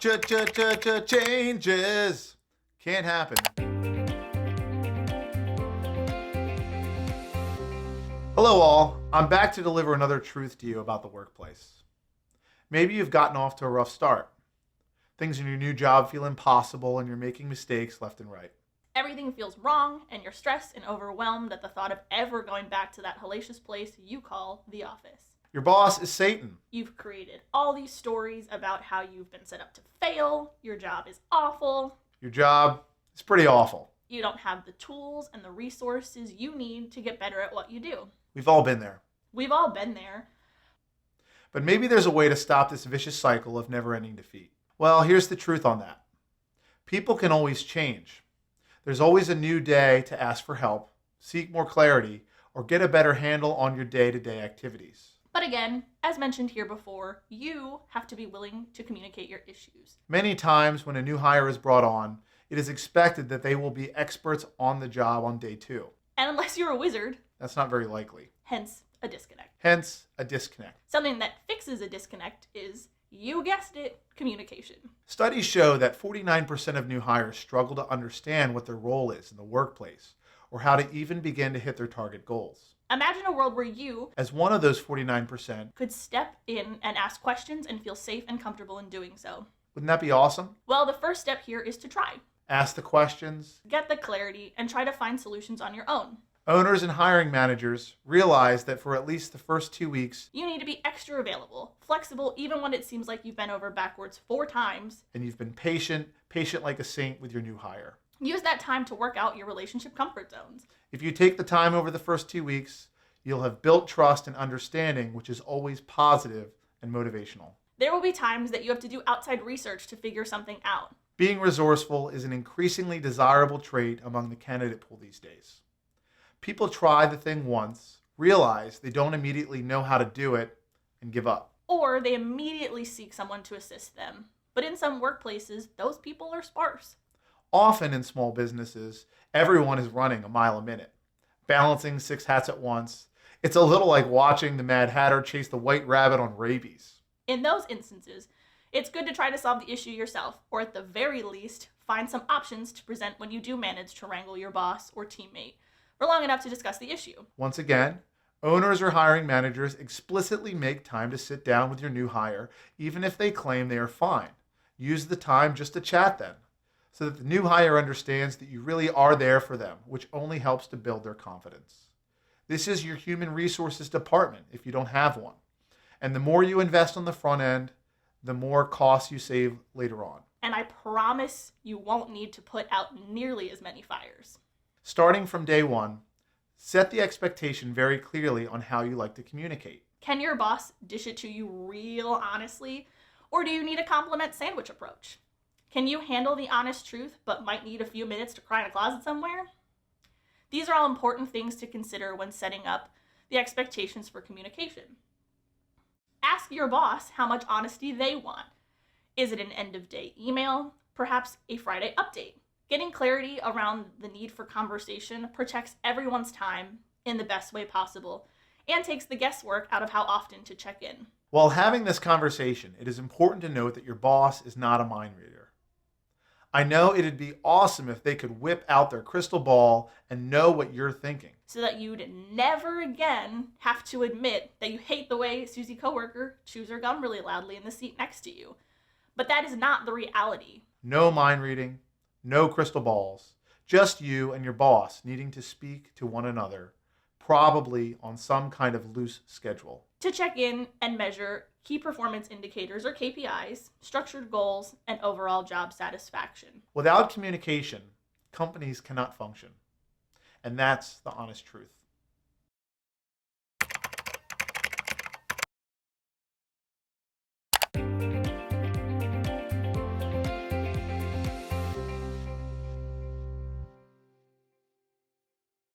Changes can't happen. Hello all, I'm back to deliver another truth to you about the workplace. Maybe you've gotten off to a rough start. Things in your new job feel impossible and you're making mistakes left and right. Everything feels wrong and you're stressed and overwhelmed at the thought of ever going back to that hellacious place you call the office. Your boss is Satan. You've created all these stories about how you've been set up to fail, your job is awful. Your job is pretty awful. You don't have the tools and the resources you need to get better at what you do. We've all been there. We've all been there. But maybe there's a way to stop this vicious cycle of never-ending defeat. Well, here's the truth on that. People can always change. There's always a new day to ask for help, seek more clarity, or get a better handle on your day-to-day activities. But again, as mentioned here before, you have to be willing to communicate your issues. Many times when a new hire is brought on, it is expected that they will be experts on the job on day 2. And unless you're a wizard, that's not very likely. Hence a disconnect. Something that fixes a disconnect is, you guessed it, communication. Studies show that 49% of new hires struggle to understand what their role is in the workplace or how to even begin to hit their target goals. Imagine a world where you, as one of those 49%, could step in and ask questions and feel safe and comfortable in doing so. Wouldn't that be awesome? Well, the first step here is to try. Ask the questions, get the clarity, and try to find solutions on your own. Owners and hiring managers realize that for at least the first 2 weeks, you need to be extra available, flexible, even when it seems like you've been over backwards 4 times. And you've been patient like a saint with your new hire. Use that time to work out your relationship comfort zones. If you take the time over the first 2 weeks, you'll have built trust and understanding, which is always positive and motivational. There will be times that you have to do outside research to figure something out. Being resourceful is an increasingly desirable trait among the candidate pool these days. People try the thing once, realize they don't immediately know how to do it, and give up. Or they immediately seek someone to assist them. But in some workplaces, those people are sparse. Often in small businesses, everyone is running a mile a minute, balancing 6 hats at once. It's a little like watching the Mad Hatter chase the White Rabbit on rabies. In those instances, it's good to try to solve the issue yourself, or at the very least, find some options to present when you do manage to wrangle your boss or teammate for long enough to discuss the issue. Once again, owners or hiring managers explicitly make time to sit down with your new hire, even if they claim they are fine. Use the time just to chat then, so that the new hire understands that you really are there for them, which only helps to build their confidence. This is your human resources department if you don't have one. And the more you invest on the front end, the more costs you save later on. And I promise you won't need to put out nearly as many fires. Starting from day 1, set the expectation very clearly on how you like to communicate. Can your boss dish it to you real honestly, or do you need a compliment sandwich approach? Can you handle the honest truth but might need a few minutes to cry in a closet somewhere? These are all important things to consider when setting up the expectations for communication. Ask your boss how much honesty they want. Is it an end-of-day email? Perhaps a Friday update? Getting clarity around the need for conversation protects everyone's time in the best way possible and takes the guesswork out of how often to check in. While having this conversation, it is important to note that your boss is not a mind reader. I know it'd be awesome if they could whip out their crystal ball and know what you're thinking. So that you'd never again have to admit that you hate the way Susie coworker chews her gum really loudly in the seat next to you. But that is not the reality. No mind reading, no crystal balls, just you and your boss needing to speak to one another, probably on some kind of loose schedule. To check in and measure key performance indicators or KPIs, structured goals, and overall job satisfaction. Without communication, companies cannot function. And that's the honest truth.